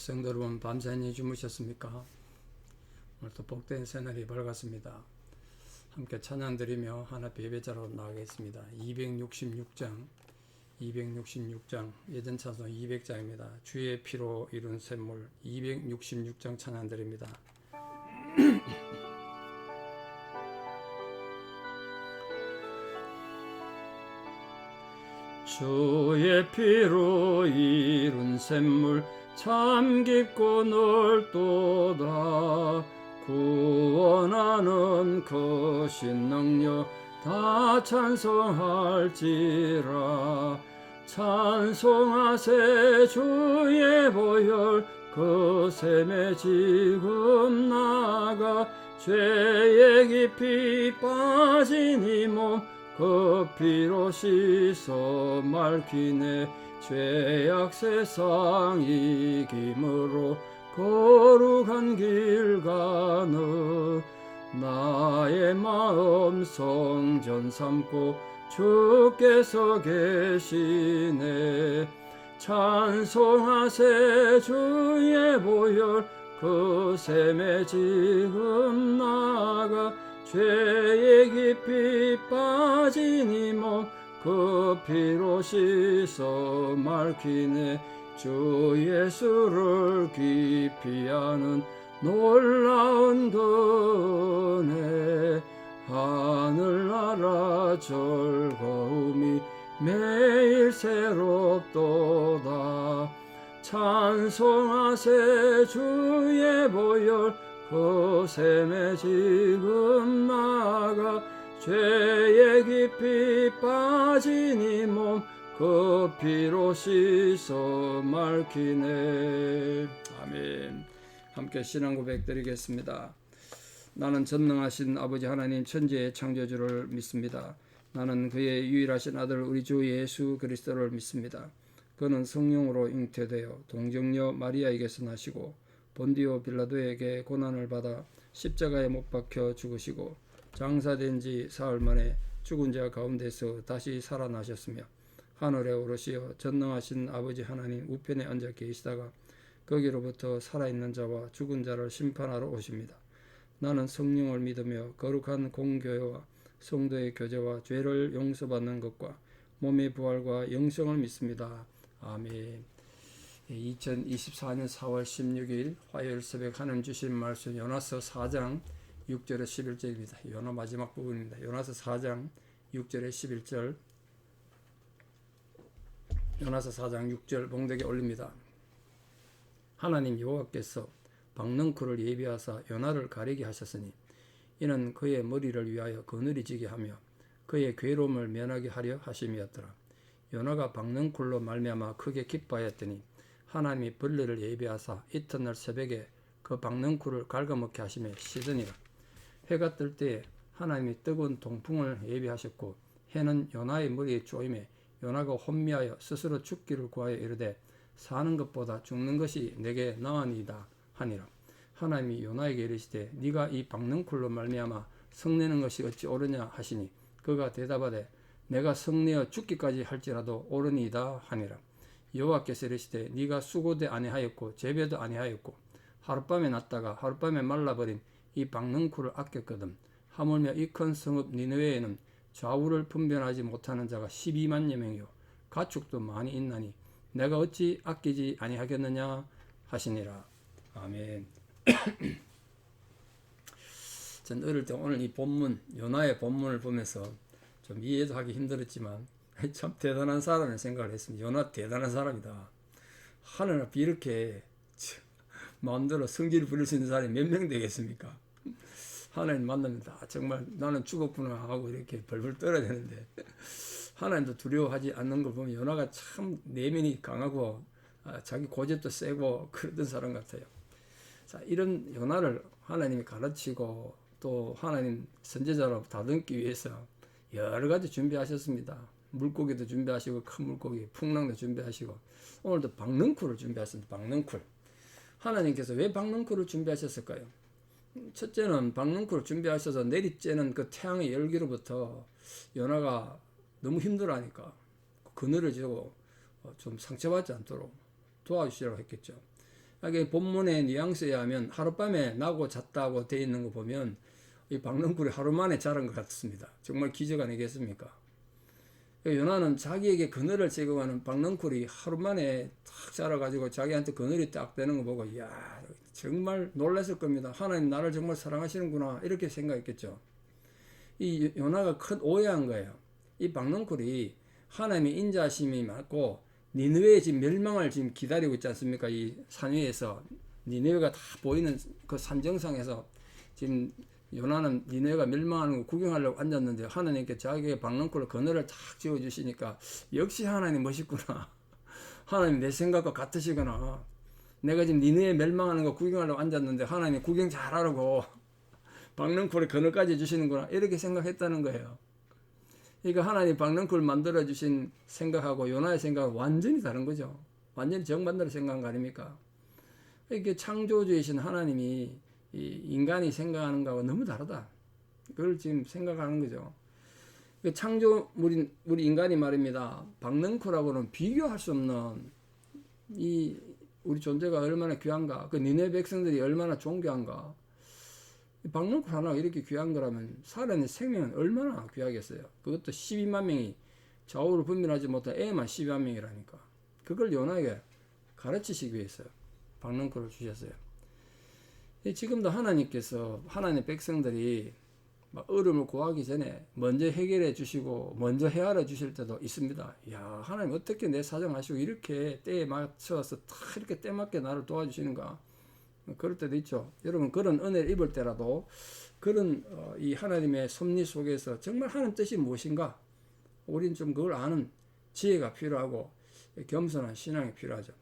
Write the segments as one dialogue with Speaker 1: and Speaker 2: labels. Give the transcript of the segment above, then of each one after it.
Speaker 1: 성도 여러분, 밤새니 주무셨습니까? 오늘도 복된 새날이 밝았습니다. 함께 찬양 드리며 하나님 예배자로 나가겠습니다. 266장 예전 찬송 200장입니다. 주의 피로 이룬 샘물 266장 찬양 드립니다. 주의 피로 이룬 샘물 참 깊고 넓도다. 구원하는 크신 능력 다 찬송할지라. 찬송하세 주의 보혈 그 샘에 지금 나가. 죄에 깊이 빠진 이 몸 그 피로 씻어 맑히네. 죄악 세상 이김으로 거룩한 길 가는 나의 마음 성전 삼고 주께서 계시네. 찬송하세 주의 보혈 그 샘에 지금 나가. 죄에 깊이 빠진 이 몸 그 피로 씻어 맑히네. 주 예수를 깊이 아는 놀라운 은혜. 하늘나라 즐거움이 매일 새롭도다. 찬송하세 주의 보혈 그 샘에 지금 나가. 죄에 깊이 빠진 이 몸 그 피로 씻어 맑히네. 아멘. 함께 신앙 고백 드리겠습니다. 나는 전능하신 아버지 하나님 천지의 창조주를 믿습니다. 나는 그의 유일하신 아들 우리 주 예수 그리스도를 믿습니다. 그는 성령으로 잉태되어 동정녀 마리아에게서 나시고 본디오 빌라도에게 고난을 받아 십자가에 못 박혀 죽으시고 장사된 지 사흘 만에 죽은 자 가운데서 다시 살아나셨으며 하늘에 오르시어 전능하신 아버지 하나님 우편에 앉아 계시다가 거기로부터 살아있는 자와 죽은 자를 심판하러 오십니다. 나는 성령을 믿으며 거룩한 공교회와 성도의 교제와 죄를 용서받는 것과 몸의 부활과 영생을 믿습니다. 아멘. 2024년 4월 16일 화요일 새벽 하나님 주신 말씀 요나서 4장 6절에 11절입니다. 요나 마지막 부분입니다. 요나서 4장 6절에 11절. 요나서 4장 6절 봉독에 올립니다. 하나님 여호와께서 박능쿨을 예비하사 요나를 가리게 하셨으니 이는 그의 머리를 위하여 그늘이 지게 하며 그의 괴로움을 면하게 하려 하심이었더라. 요나가 박능쿨로 말미암아 크게 기뻐하였더니 하나님이 벌레를 예비하사 이튿날 새벽에 그 박능쿨을 갉아먹게 하심에 시드니라. 해가 뜰 때에 하나님이 뜨거운 동풍을 예비하셨고 해는 요나의 머리에 쪼임에 요나가 혼미하여 스스로 죽기를 구하여 이르되 사는 것보다 죽는 것이 내게 나으니이다 하니라. 하나님이 요나에게 이르시되 네가 이 박능쿨로 말미암아 성내는 것이 어찌 옳으냐 하시니 그가 대답하되 내가 성내어 죽기까지 할지라도 옳으니이다 하니라. 여호와께서 이르시되 네가 수고도 아니하였고 재배도 아니하였고 하룻밤에 났다가 하룻밤에 말라버린 이 박능쿨을 아꼈거든. 하물며 이 큰 성읍 니느웨에는 좌우를 분별하지 못하는 자가 12만여 명이요 가축도 많이 있나니 내가 어찌 아끼지 아니하겠느냐 하시니라. 아멘. 전 어릴 때 오늘 이 본문 요나의 본문을 보면서 좀 이해도 하기 힘들었지만 참 대단한 사람을 생각을 했습니다. 요나 대단한 사람이다. 하늘 앞에 이렇게 마음대로 성질을 부릴 수 있는 사람이 몇 명 되겠습니까? 하나님 만나면 정말 나는 죽었구나 하고 이렇게 벌벌 떨어야 되는데 하나님도 두려워하지 않는 걸 보면 요나가 참 내면이 강하고 자기 고집도 세고 그러던 사람 같아요. 자, 이런 요나를 하나님이 가르치고 또 하나님 선제자로 다듬기 위해서 여러 가지 준비하셨습니다. 물고기도 준비하시고 큰 물고기 풍랑도 준비하시고 오늘도 박능쿨을 준비하셨습니다. 박능쿨. 하나님께서 왜 박능쿨을 준비하셨을까요? 첫째는 박능쿨을 준비하셔서 내리쬐는 그 태양의 열기로부터 요나가 너무 힘들어하니까 그늘을 지고 좀 상처받지 않도록 도와주시라고 했겠죠. 이게 본문의 뉘앙스에 하면 하룻밤에 나고 잤다고 돼 있는 거 보면 이 박능쿨이 하루 만에 자란 것 같습니다. 정말 기적 아니겠습니까? 요나는 자기에게 그늘을 제공하는 박능쿨이 하루 만에 탁 자라가지고 자기한테 그늘이 딱 되는 거 보고 이야 정말 놀랐을 겁니다. 하나님 나를 정말 사랑하시는구나 이렇게 생각했겠죠. 이 요나가 큰 오해한 거예요. 이 박능쿨이 하나님의 인자심이 많고 니느웨의 지금 멸망을 지금 기다리고 있지 않습니까? 이 산 위에서 니느웨가 다 보이는 그 산 정상에서 지금 요나는 니느웨가 멸망하는 거 구경하려고 앉았는데 하나님께 자기의 박능쿨 그늘을 탁 지어주시니까 역시 하나님 멋있구나. 하나님 내 생각과 같으시구나. 내가 지금 니느웨 멸망하는 거 구경하려고 앉았는데 하나님 구경 잘하라고 박능쿨에 그늘까지 주시는구나 이렇게 생각했다는 거예요. 그러니까 하나님 박능쿨 만들어 주신 생각하고 요나의 생각은 완전히 다른 거죠. 완전히 정반대로 생각한 거 아닙니까? 이렇게 창조주이신 하나님이 이 인간이 생각하는 거하고 너무 다르다. 그걸 지금 생각하는 거죠. 창조물인 우리 인간이 말입니다. 박능쿨하고는 비교할 수 없는 이 우리 존재가 얼마나 귀한가. 그 니네 백성들이 얼마나 존귀한가. 박능쿨 하나가 이렇게 귀한 거라면 살아있는 생명은 얼마나 귀하겠어요. 그것도 12만 명이 좌우를 분별하지 못한 애만 12만 명이라니까. 그걸 요나에게 가르치시기 위해서 박능쿨을 주셨어요. 지금도 하나님께서 하나님의 백성들이 막 어려움을 구하기 전에 먼저 해결해 주시고 먼저 헤아려 주실 때도 있습니다. 야 하나님 어떻게 내 사정하시고 이렇게 때에 맞춰서 다 이렇게 때맞게 나를 도와주시는가. 그럴 때도 있죠. 여러분 그런 은혜를 입을 때라도 그런 이 하나님의 섭리 속에서 정말 하나님 뜻이 무엇인가 우린 좀 그걸 아는 지혜가 필요하고 겸손한 신앙이 필요하죠.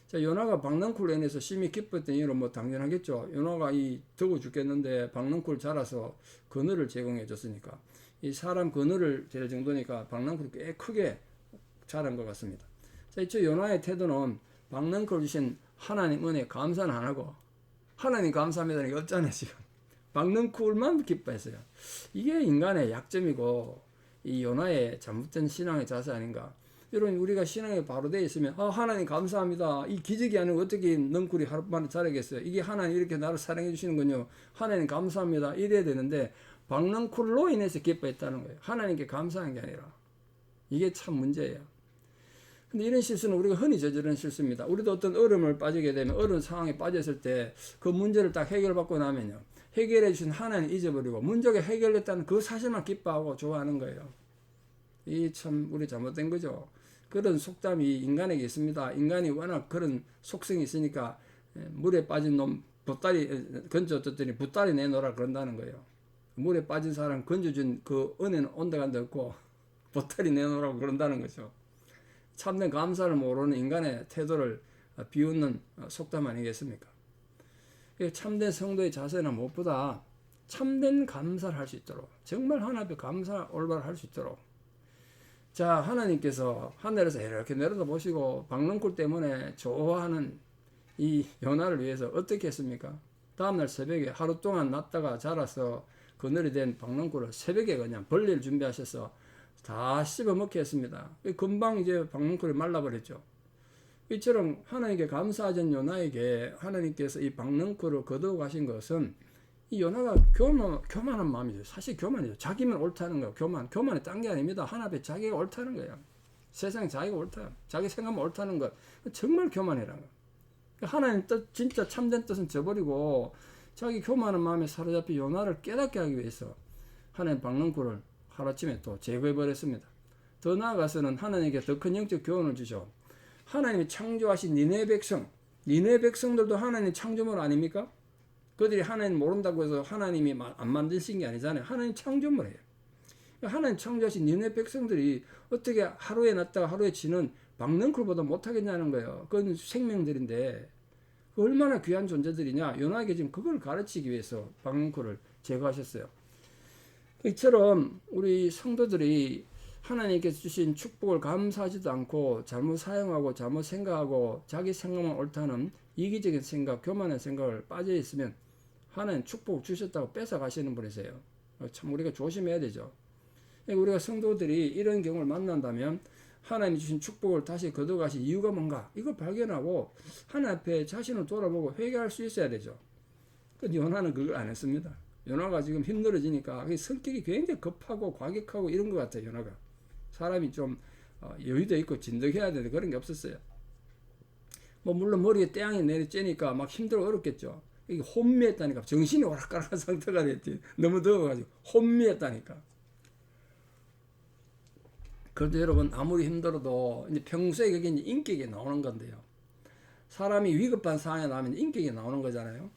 Speaker 1: 자, 요나가 박능쿨로 인해서 심히 기뻤던 이유는 뭐 당연하겠죠. 요나가 이 더워 죽겠는데 박능쿨 자라서 그늘을 제공해 줬으니까 이 사람 그늘을 될 정도니까 박능쿨이 꽤 크게 자란 것 같습니다. 자, 이쪽 요나의 태도는 박능쿨 주신 하나님 은혜 감사는 안 하고 하나님 감사합니다. 이거 없잖아요, 지금. 박능쿨만 기뻐했어요. 이게 인간의 약점이고, 이 요나의 잘못된 신앙의 자세 아닌가. 여러분, 우리가 신앙에 바로 되어 있으면, 하나님 감사합니다. 이 기적이 아니고 어떻게 능쿨이 하루만에 자라겠어요. 이게 하나님 이렇게 나를 사랑해 주시는군요. 하나님 감사합니다. 이래야 되는데, 박능쿨로 인해서 기뻐했다는 거예요. 하나님께 감사한 게 아니라. 이게 참 문제예요. 근데 이런 실수는 우리가 흔히 저지르는 실수입니다. 우리도 어떤 어려움을 빠지게 되면 어려운 상황에 빠졌을 때 그 문제를 딱 해결받고 나면요. 해결해 주신 하나님 잊어버리고 문제가 해결됐다는 그 사실만 기뻐하고 좋아하는 거예요. 이 참 우리 잘못된 거죠. 그런 속담이 인간에게 있습니다. 인간이 워낙 그런 속성이 있으니까 물에 빠진 놈 보따리 건져줬더니 보따리 내놓으라 그런다는 거예요. 물에 빠진 사람 건져준 그 은혜는 온데간데 없고 보따리 내놓으라고 그런다는 거죠. 참된 감사를 모르는 인간의 태도를 비웃는 속담 아니겠습니까? 참된 성도의 자세는 무엇보다 참된 감사를 할 수 있도록 정말 하나님 앞에 감사 올바로 할 수 있도록 자 하나님께서 하늘에서 이렇게 내려다 보시고 박능쿨 때문에 좋아하는 이 요나를 위해서 어떻게 했습니까? 다음날 새벽에 하루 동안 났다가 자라서 그늘이 된 박능쿨을 새벽에 그냥 벌릴 준비하셔서 다 씹어먹게 했습니다. 금방 이제 박능쿨이 말라버렸죠. 이처럼 하나님께 감사하던 요나에게 하나님께서 이 박능쿨을 거두어 가신 것은 이 요나가 교만한 마음이죠. 사실 교만이죠. 자기만 옳다는 거예요. 교만이 딴 게 아닙니다. 하나님 앞에 자기가 옳다는 거예요. 세상에 자기가 옳다. 자기 생각만 옳다는 것. 정말 교만이라는 거예요. 하나님 뜻, 진짜 참된 뜻은 저버리고 자기 교만한 마음에 사로잡힌 요나를 깨닫게 하기 위해서 하나님 박능쿨을 하루아침에 또 제거해버렸습니다. 더 나아가서는 하나님께 더 큰 영적 교훈을 주죠. 하나님이 창조하신 니네 백성들도 하나님 창조물 아닙니까? 그들이 하나님 모른다고 해서 하나님이 안 만드신 게 아니잖아요. 하나님 창조물이에요. 하나님 창조하신 니네 백성들이 어떻게 하루에 났다가 하루에 지는 박능쿨보다 못하겠냐는 거예요. 그건 생명들인데 얼마나 귀한 존재들이냐. 요나에게 지금 그걸 가르치기 위해서 박능쿨을 제거하셨어요. 이처럼 우리 성도들이 하나님께서 주신 축복을 감사하지도 않고 잘못 사용하고 잘못 생각하고 자기 생각만 옳다는 이기적인 생각, 교만한 생각을 빠져 있으면 하나님 축복을 주셨다고 뺏어 가시는 분이세요. 참 우리가 조심해야 되죠. 우리가 성도들이 이런 경우를 만난다면 하나님이 주신 축복을 다시 거둬가신 이유가 뭔가 이걸 발견하고 하나님 앞에 자신을 돌아보고 회개할 수 있어야 되죠. 근데 요나는 그걸 안 했습니다. 요나가 지금 힘들어지니까 성격이 굉장히 급하고 과격하고 이런 것 같아요. 요나가 사람이 좀 여유도 있고 진득해야 되는데 그런 게 없었어요. 뭐 물론 머리에 태양이 내리쬐니까 막 힘들어 어렵겠죠. 이게 혼미했다니까. 정신이 오락가락한 상태가 됐지. 너무 더워가지고 혼미했다니까. 그래도 여러분 아무리 힘들어도 이제 평소에 그게 이제 인격이 나오는 건데요. 사람이 위급한 상황에 나오면 인격이 나오는 거잖아요.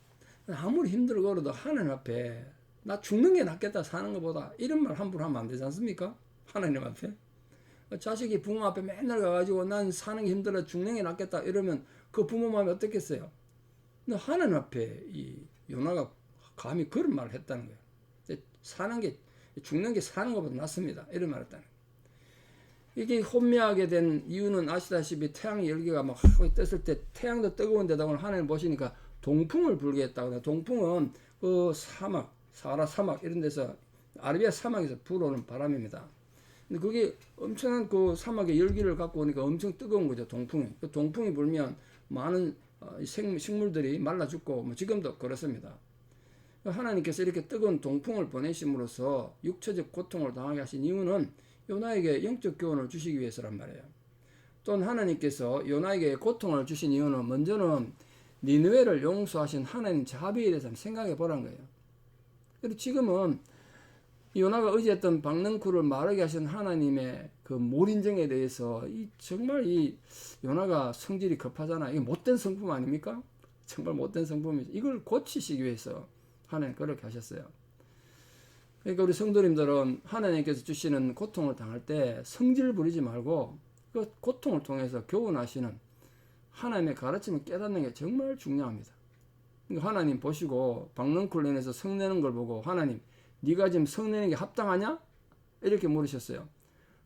Speaker 1: 아무리 힘들어도 하나님 앞에 나 죽는 게 낫겠다 사는 것보다 이런 말 함부로 하면 안 되지 않습니까? 하나님 앞에. 자식이 부모 앞에 맨날 가가지고 난 사는 게 힘들어 죽는 게 낫겠다 이러면 그 부모 마음이 어떻겠어요? 근데 하나님 앞에 이 요나가 감히 그런 말을 했다는 거예요. 사는 게 죽는 게 사는 것보다 낫습니다. 이런 말을 했다는 거예요. 이게 혼미하게 된 이유는 아시다시피 태양의 열기가 막 떴을 때 태양도 뜨거운 데다 오늘 하나님 보시니까 동풍을 불게 했다고. 동풍은 그 사막, 사하라 사막 이런 데서 아라비아 사막에서 불어오는 바람입니다. 근데 그게 엄청난 그 사막의 열기를 갖고 오니까 엄청 뜨거운 거죠. 동풍이. 그 동풍이 불면 많은 식물들이 말라 죽고 뭐 지금도 그렇습니다. 하나님께서 이렇게 뜨거운 동풍을 보내심으로써 육체적 고통을 당하게 하신 이유는 요나에게 영적 교훈을 주시기 위해서란 말이에요. 또한 하나님께서 요나에게 고통을 주신 이유는 먼저는 니느웨를 용서하신 하나님 자비에 대해서 생각해 보라는 거예요. 그리고 지금은 요나가 의지했던 박능쿨을 마르게 하신 하나님의 그 몰인정에 대해서 정말 이 요나가 성질이 급하잖아. 이게 못된 성품 아닙니까? 정말 못된 성품이죠. 이걸 고치시기 위해서 하나님 그렇게 하셨어요. 그러니까 우리 성도님들은 하나님께서 주시는 고통을 당할 때 성질 부리지 말고 그 고통을 통해서 교훈하시는 하나님의 가르침을 깨닫는 게 정말 중요합니다. 그러니까 하나님 보시고 박능쿨련에서 성내는 걸 보고 하나님 네가 지금 성내는 게 합당하냐? 이렇게 물으셨어요.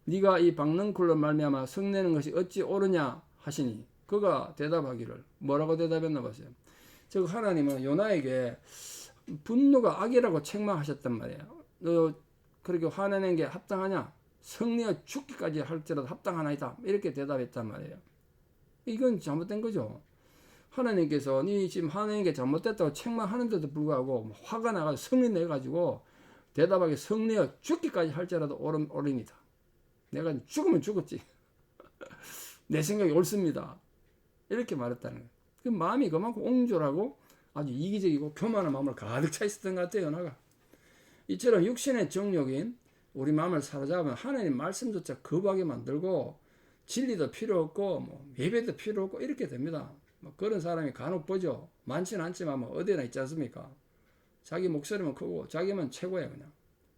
Speaker 1: 네가 이 박능쿨로 말미암아 성내는 것이 어찌 옳으냐 하시니 그가 대답하기를 뭐라고 대답했나 보세요. 즉 하나님은 요나에게 분노가 악이라고 책망하셨단 말이에요. 너 그렇게 화내는 게 합당하냐? 성내어 죽기까지 할지라도 합당하나이다. 이렇게 대답했단 말이에요. 이건 잘못된 거죠. 하나님께서 네 지금 화내는 게 잘못됐다고 책망하는데도 불구하고 화가 나가지고 성이 내가지고 대답하게 성내어 죽기까지 할지라도 옳으니다. 내가 죽으면 죽었지. 내 생각이 옳습니다. 이렇게 말했다는 거예요. 그 마음이 그만큼 옹졸하고 아주 이기적이고 교만한 마음을 가득 차 있었던 것 같아요. 요나가. 이처럼 육신의 정욕인 우리 마음을 사로잡으면 하나님 말씀조차 거부하게 만들고 진리도 필요 없고 뭐 예배도 필요 없고 이렇게 됩니다. 뭐 그런 사람이 간혹 보죠. 많지는 않지만 뭐 어디나 있지 않습니까? 자기 목소리만 크고 자기만 최고야 그냥.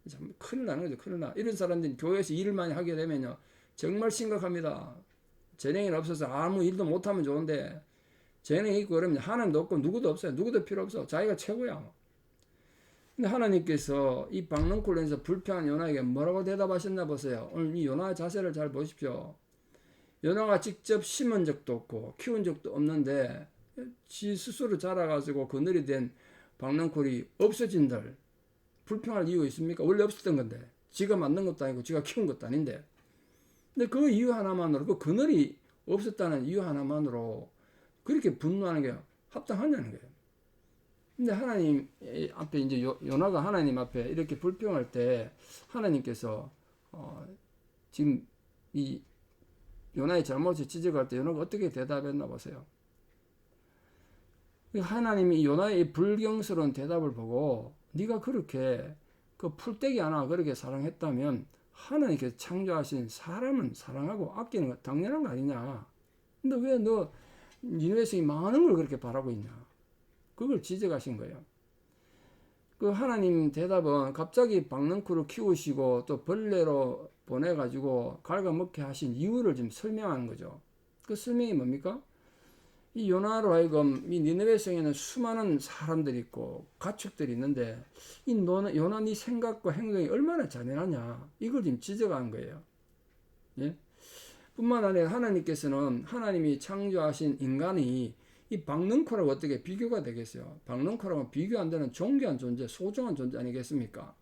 Speaker 1: 참 큰일 나는 거죠. 큰일 나. 이런 사람들이 교회에서 일을 많이 하게 되면요. 정말 심각합니다. 재능이 없어서 아무 일도 못하면 좋은데 재능이 있고 그러면 하나님도 없고 누구도 없어요. 누구도 필요 없어. 자기가 최고야. 근데 하나님께서 이 박능쿨에서 불평한 요나에게 뭐라고 대답하셨나 보세요. 오늘 이 요나의 자세를 잘 보십시오. 요나가 직접 심은 적도 없고 키운 적도 없는데 지 스스로 자라가지고 그늘이 된 박능쿨이 없어진들 불평할 이유 있습니까? 원래 없었던 건데 지가 만든 것도 아니고 지가 키운 것도 아닌데 근데 그 이유 하나만으로 그 그늘이 없었다는 이유 하나만으로 그렇게 분노하는 게 합당하냐는 거예요. 근데 하나님 앞에 이제 요나가 하나님 앞에 이렇게 불평할 때 하나님께서 지금 이 요나의 잘못을 지적할 때 요나가 어떻게 대답했나 보세요. 하나님이 요나의 불경스러운 대답을 보고 네가 그렇게 그 풀떼기 하나 그렇게 사랑했다면 하나님께서 창조하신 사람은 사랑하고 아끼는 거 당연한 거 아니냐. 근데 왜 너 니느웨성이 망하는 걸 그렇게 바라고 있냐. 그걸 지적하신 거예요. 그 하나님 대답은 갑자기 박능쿨을 키우시고 또 벌레로 보내가지고 갉아먹게 하신 이유를 지금 설명하는 거죠. 그 설명이 뭡니까? 이 요나로 하여금 이 니느웨 성에는 수많은 사람들이 있고 가축들이 있는데 이 요나 네 생각과 행동이 얼마나 잔인하냐 이걸 지금 지적한 거예요. 예? 뿐만 아니라 하나님께서는 하나님이 창조하신 인간이 이 박능쿨하고 어떻게 비교가 되겠어요? 박능쿨하고 비교 안 되는 존귀한 존재, 소중한 존재 아니겠습니까?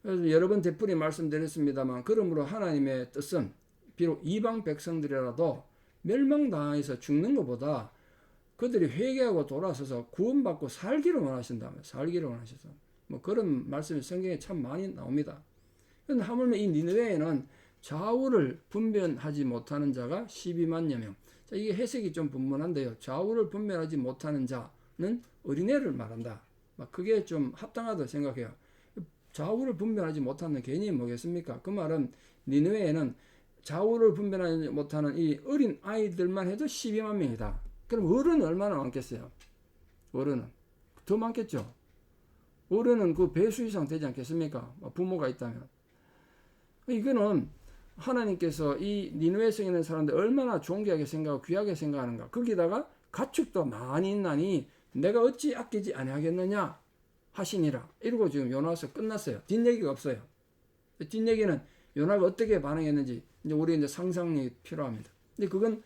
Speaker 1: 그래서 여러 번 되풀이 말씀드렸습니다만 그러므로 하나님의 뜻은 비록 이방 백성들이라도 멸망당해서 죽는 것보다 그들이 회개하고 돌아서서 구원받고 살기를 원하신다면, 살기를 원하셔서 뭐 그런 말씀이 성경에 참 많이 나옵니다. 그런데 하물며 이 니느웨에는 좌우를 분별하지 못하는 자가 12만여 명. 자, 이게 해석이 좀 분분한데요. 좌우를 분별하지 못하는 자는 어린애를 말한다. 그게 좀 합당하다고 생각해요. 좌우를 분별하지 못하는 개념이 뭐겠습니까? 그 말은 니느웨에는 좌우를 분별하지 못하는 이 어린 아이들만 해도 12만 명이다. 그럼 어른은 얼마나 많겠어요? 어른은 더 많겠죠. 어른은 그 배수 이상 되지 않겠습니까? 부모가 있다면. 이거는 하나님께서 이 니느웨에 있는 사람들 얼마나 존귀하게 생각하고 귀하게 생각하는가. 거기다가 가축도 많이 있나니 내가 어찌 아끼지 아니하겠느냐 하시니라. 이러고 지금 요나서 끝났어요. 뒷얘기가 없어요. 뒷얘기는 요나가 어떻게 반응했는지 이제 우리 이제 상상이 필요합니다. 근데 그건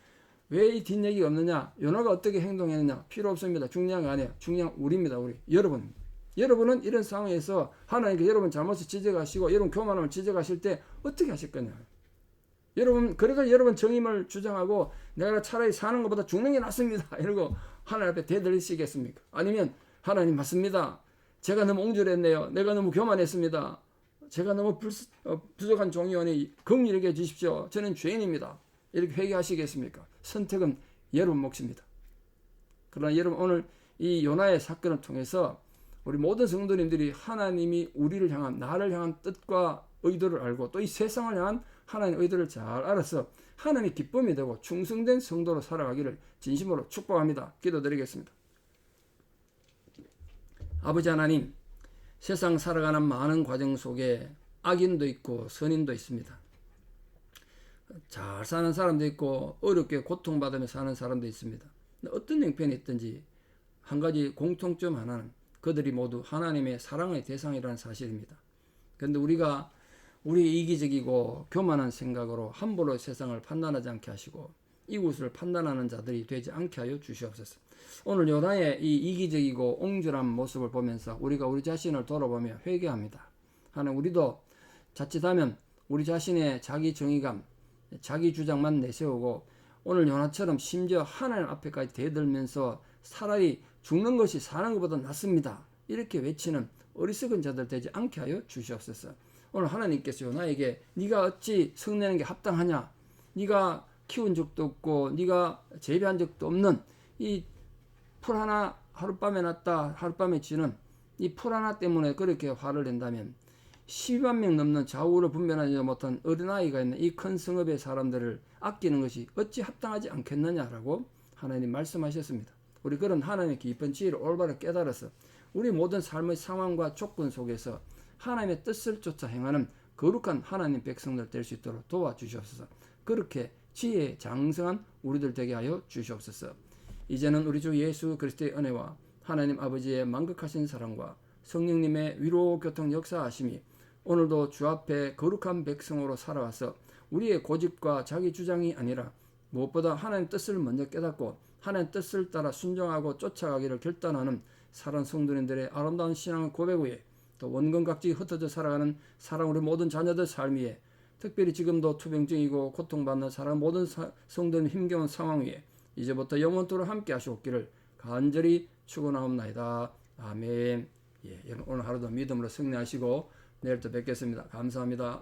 Speaker 1: 왜 이 뒷얘기가 없느냐? 요나가 어떻게 행동했느냐? 필요 없습니다. 중요한 거 아니에요. 중요한 우리입니다. 우리 여러분입니다. 여러분은 이런 상황에서 하나님께 여러분 잘못을 지적하시고 여러분 교만함을 지적하실 때 어떻게 하실 거냐? 여러분 그래도 여러분 정의를 주장하고 내가 차라리 사는 것보다 죽는 게 낫습니다. 이러고 하나님 앞에 대들으시겠습니까? 아니면 하나님 맞습니다. 제가 너무 옹졸했네요. 내가 너무 교만했습니다. 제가 너무 부족한 종이오니 긍휼히 여겨 주십시오. 저는 죄인입니다. 이렇게 회개하시겠습니까? 선택은 여러분 몫입니다. 그러나 여러분 오늘 이 요나의 사건을 통해서 우리 모든 성도님들이 하나님이 우리를 향한 나를 향한 뜻과 의도를 알고 또 이 세상을 향한 하나님의 의도를 잘 알아서 하나님의 기쁨이 되고 충성된 성도로 살아가기를 진심으로 축복합니다. 기도드리겠습니다. 아버지 하나님, 세상 살아가는 많은 과정 속에 악인도 있고 선인도 있습니다. 잘 사는 사람도 있고 어렵게 고통받으며 사는 사람도 있습니다. 어떤 형편이 있든지 한 가지 공통점 하나는 그들이 모두 하나님의 사랑의 대상이라는 사실입니다. 그런데 우리가 우리 이기적이고 교만한 생각으로 함부로 세상을 판단하지 않게 하시고 이웃을 판단하는 자들이 되지 않게 하여 주시옵소서. 오늘 요나의 이 이기적이고 옹졸한 모습을 보면서 우리가 우리 자신을 돌아보며 회개합니다. 하나님, 우리도 자칫하면 우리 자신의 자기 정의감, 자기 주장만 내세우고 오늘 요나처럼 심지어 하나님 앞에까지 대들면서 차라리 죽는 것이 사는 것보다 낫습니다. 이렇게 외치는 어리석은 자들 되지 않게 하여 주시옵소서. 오늘 하나님께서 요나에게 네가 어찌 성내는 게 합당하냐? 네가 키운 적도 없고 네가 재배한 적도 없는 이 풀 하나 하룻밤에 났다 하룻밤에 지는 이 풀 하나 때문에 그렇게 화를 낸다면 12만 명 넘는 좌우를 분별하지 못한 어린아이가 있는 이 큰 성읍의 사람들을 아끼는 것이 어찌 합당하지 않겠느냐라고 하나님 말씀하셨습니다. 우리 그런 하나님의 깊은 지혜를 올바로 깨달아서 우리 모든 삶의 상황과 조건 속에서 하나님의 뜻을 쫓아 행하는 거룩한 하나님 백성들 될 수 있도록 도와주시옵소서. 그렇게 지혜에 장성한 우리들 되게 하여 주시옵소서. 이제는 우리 주 예수 그리스도의 은혜와 하나님 아버지의 만극하신 사랑과 성령님의 위로 교통 역사하심이 오늘도 주 앞에 거룩한 백성으로 살아와서 우리의 고집과 자기 주장이 아니라 무엇보다 하나님 뜻을 먼저 깨닫고 하나님 뜻을 따라 순종하고 쫓아가기를 결단하는 사랑 성도님들의 아름다운 신앙 고백 위에 또 원근각지 흩어져 살아가는 사랑 우리 모든 자녀들 삶 위에 특별히 지금도 투병증이고 고통받는 사랑 모든 성도님 힘겨운 상황 위에 이제부터 영원토록 함께 하시옵기를 간절히 축원하옵나이다. 아멘. 여러분 오늘 하루도 믿음으로 승리하시고 내일 또 뵙겠습니다. 감사합니다.